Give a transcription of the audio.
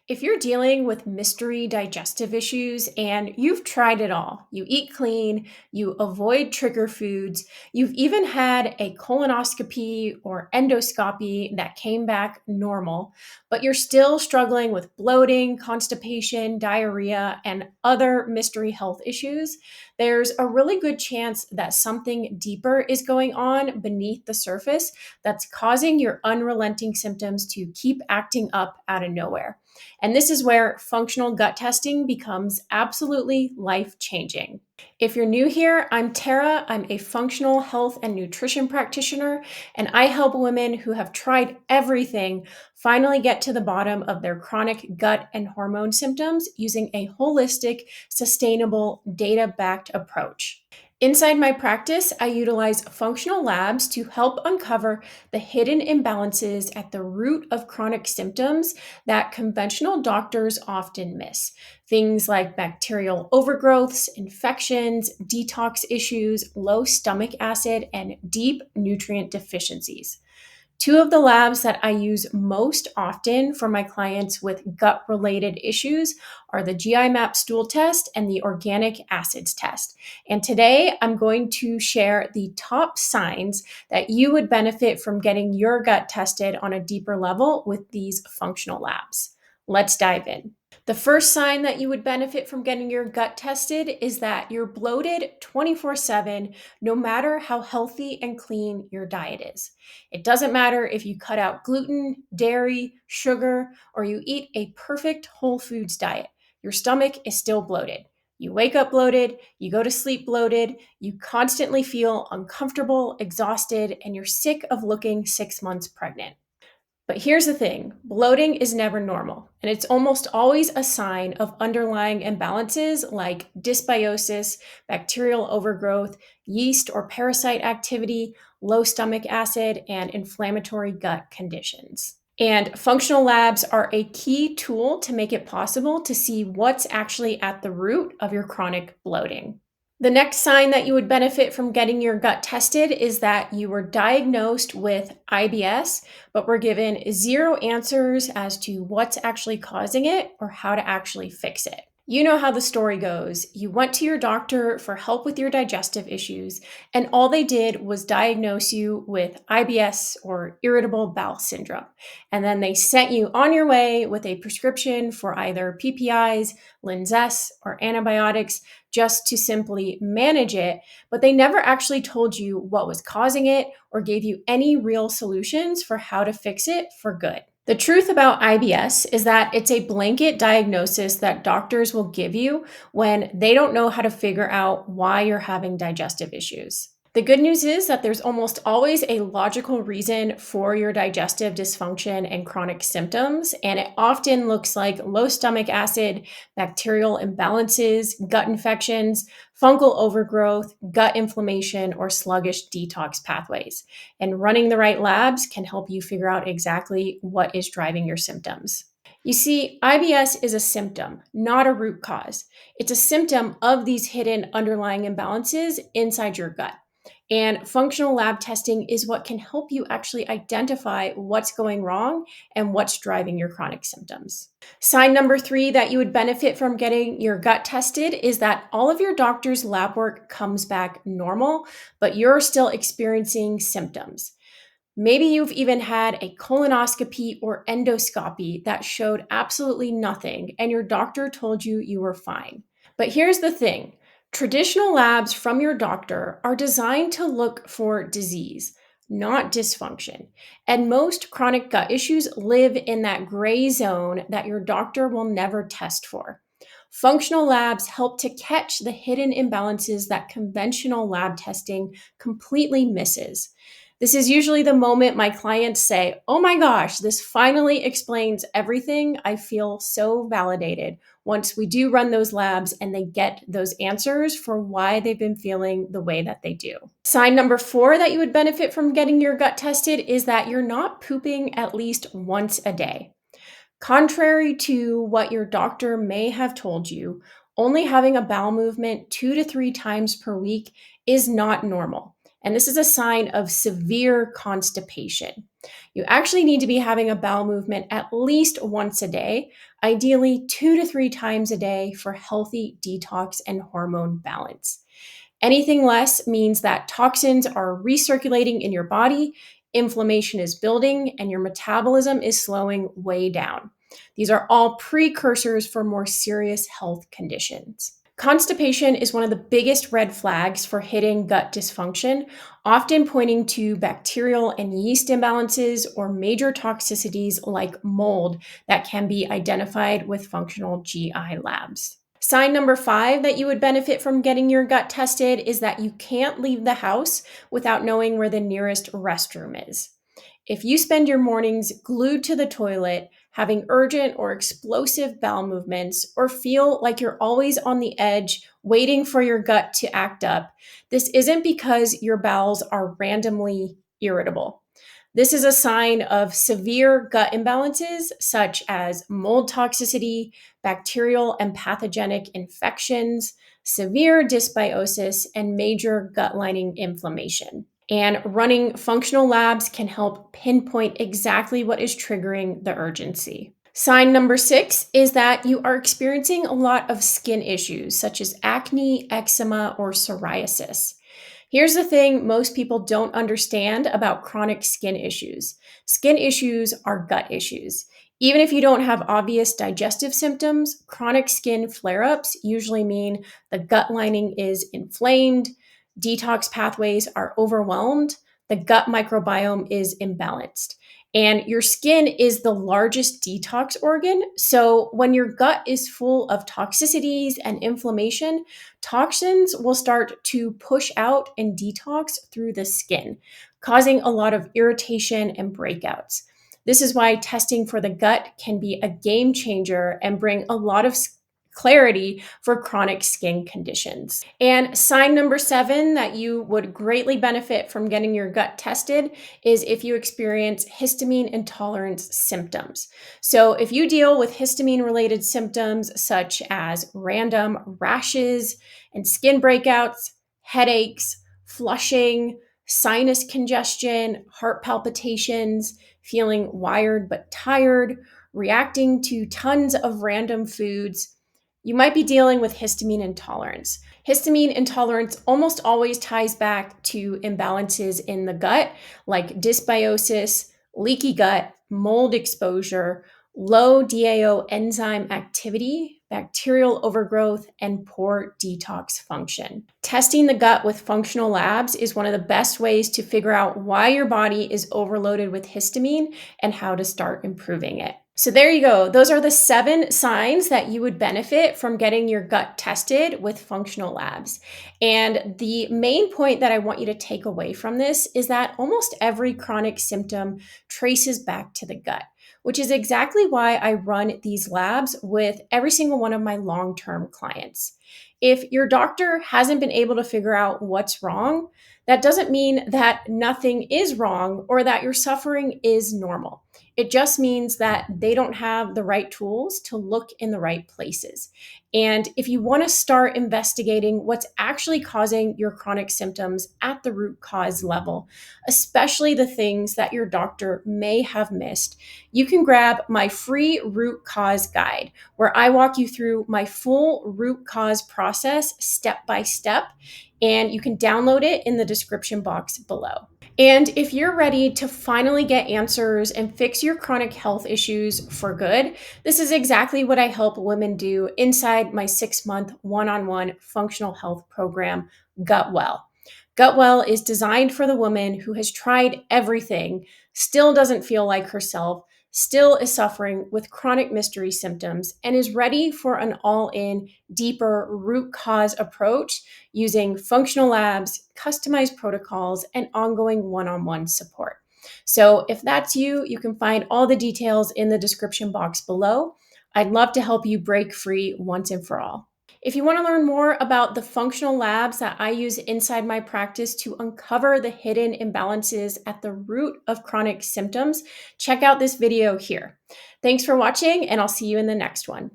If you're dealing with mystery digestive issues and you've tried it all, you eat clean, you avoid trigger foods, you've even had a colonoscopy or endoscopy that came back normal, but you're still struggling with bloating, constipation, diarrhea, and other mystery health issues, there's a really good chance that something deeper is going on beneath the surface that's causing your unrelenting symptoms to keep acting up out of nowhere. And this is where functional gut testing becomes absolutely life changing. If you're new here, I'm Tara. I'm a functional health and nutrition practitioner, and I help women who have tried everything finally get to the bottom of their chronic gut and hormone symptoms using a holistic, sustainable, data backed approach. Inside my practice, I utilize functional labs to help uncover the hidden imbalances at the root of chronic symptoms that conventional doctors often miss. Things like bacterial overgrowths, infections, detox issues, low stomach acid, and deep nutrient deficiencies. Two of the labs that I use most often for my clients with gut related issues are the GI map stool test and the organic acids test. And today I'm going to share the top signs that you would benefit from getting your gut tested on a deeper level with these functional labs. Let's dive in. The first sign that you would benefit from getting your gut tested is that you're bloated 24/7, no matter how healthy and clean your diet is. It doesn't matter if you cut out gluten, dairy, sugar, or you eat a perfect whole foods diet. Your stomach is still bloated. You wake up bloated, you go to sleep bloated, you constantly feel uncomfortable, exhausted, and you're sick of looking 6 months pregnant. But here's the thing, bloating is never normal, and it's almost always a sign of underlying imbalances like dysbiosis, bacterial overgrowth, yeast or parasite activity, low stomach acid, and inflammatory gut conditions. And functional labs are a key tool to make it possible to see what's actually at the root of your chronic bloating. The next sign that you would benefit from getting your gut tested is that you were diagnosed with IBS, but were given zero answers as to what's actually causing it or how to actually fix it. You know how the story goes. You went to your doctor for help with your digestive issues, and all they did was diagnose you with IBS or irritable bowel syndrome. And then they sent you on your way with a prescription for either PPIs, Linzess, or antibiotics just to simply manage it, but they never actually told you what was causing it or gave you any real solutions for how to fix it for good. The truth about IBS is that it's a blanket diagnosis that doctors will give you when they don't know how to figure out why you're having digestive issues. The good news is that there's almost always a logical reason for your digestive dysfunction and chronic symptoms, and it often looks like low stomach acid, bacterial imbalances, gut infections, fungal overgrowth, gut inflammation, or sluggish detox pathways. And running the right labs can help you figure out exactly what is driving your symptoms. You see, IBS is a symptom, not a root cause. It's a symptom of these hidden underlying imbalances inside your gut. And functional lab testing is what can help you actually identify what's going wrong and what's driving your chronic symptoms. Sign number 3 that you would benefit from getting your gut tested is that all of your doctor's lab work comes back normal, but you're still experiencing symptoms. Maybe you've even had a colonoscopy or endoscopy that showed absolutely nothing, and your doctor told you you were fine. But here's the thing. Traditional labs from your doctor are designed to look for disease, not dysfunction. And most chronic gut issues live in that gray zone that your doctor will never test for. Functional labs help to catch the hidden imbalances that conventional lab testing completely misses. This is usually the moment my clients say, "Oh my gosh, this finally explains everything. I feel so validated." Once we do run those labs and they get those answers for why they've been feeling the way that they do. Sign number 4 that you would benefit from getting your gut tested is that you're not pooping at least once a day. Contrary to what your doctor may have told you, only having a bowel movement 2 to 3 times per week is not normal. and this is a sign of severe constipation. You actually need to be having a bowel movement at least once a day, ideally 2 to 3 times a day for healthy detox and hormone balance. Anything less means that toxins are recirculating in your body, inflammation is building, and your metabolism is slowing way down. These are all precursors for more serious health conditions. Constipation is one of the biggest red flags for hidden gut dysfunction, often pointing to bacterial and yeast imbalances or major toxicities like mold that can be identified with functional GI labs. Sign number 5 that you would benefit from getting your gut tested is that you can't leave the house without knowing where the nearest restroom is. If you spend your mornings glued to the toilet, having urgent or explosive bowel movements, or feel like you're always on the edge waiting for your gut to act up, this isn't because your bowels are randomly irritable. This is a sign of severe gut imbalances such as mold toxicity, bacterial and pathogenic infections, severe dysbiosis, and major gut lining inflammation. And running functional labs can help pinpoint exactly what is triggering the urgency. Sign number 6 is that you are experiencing a lot of skin issues such as acne, eczema, or psoriasis. Here's the thing most people don't understand about chronic skin issues. Skin issues are gut issues. Even if you don't have obvious digestive symptoms, chronic skin flare ups usually mean the gut lining is inflamed, detox pathways are overwhelmed, the gut microbiome is imbalanced. And your skin is the largest detox organ. So when your gut is full of toxicities and inflammation, toxins will start to push out and detox through the skin, causing a lot of irritation and breakouts. This is why testing for the gut can be a game changer and bring a lot of clarity for chronic skin conditions. And sign number 7 that you would greatly benefit from getting your gut tested is if you experience histamine intolerance symptoms. So, if you deal with histamine related symptoms such as random rashes and skin breakouts, headaches, flushing, sinus congestion, heart palpitations, feeling wired but tired, reacting to tons of random foods, you might be dealing with histamine intolerance. Histamine intolerance almost always ties back to imbalances in the gut, like dysbiosis, leaky gut, mold exposure, low DAO enzyme activity, bacterial overgrowth, and poor detox function. Testing the gut with functional labs is one of the best ways to figure out why your body is overloaded with histamine and how to start improving it. So there you go. Those are the 7 signs that you would benefit from getting your gut tested with functional labs. And the main point that I want you to take away from this is that almost every chronic symptom traces back to the gut, which is exactly why I run these labs with every single one of my long-term clients. If your doctor hasn't been able to figure out what's wrong, that doesn't mean that nothing is wrong or that your suffering is normal. It just means that they don't have the right tools to look in the right places. And if you want to start investigating what's actually causing your chronic symptoms at the root cause level, especially the things that your doctor may have missed, you can grab my free root cause guide, where I walk you through my full root cause process step by step, and you can download it in the description box below. And if you're ready to finally get answers and fix your chronic health issues for good, this is exactly what I help women do inside my 6-month one-on-one functional health program, Gut Well. Gut Well is designed for the woman who has tried everything, still doesn't feel like herself, still is suffering with chronic mystery symptoms, and is ready for an all-in, deeper root cause approach using functional labs, customized protocols, and ongoing one-on-one support. So if that's you, you can find all the details in the description box below. I'd love to help you break free once and for all. If you want to learn more about the functional labs that I use inside my practice to uncover the hidden imbalances at the root of chronic symptoms, check out this video here. Thanks for watching, and I'll see you in the next one.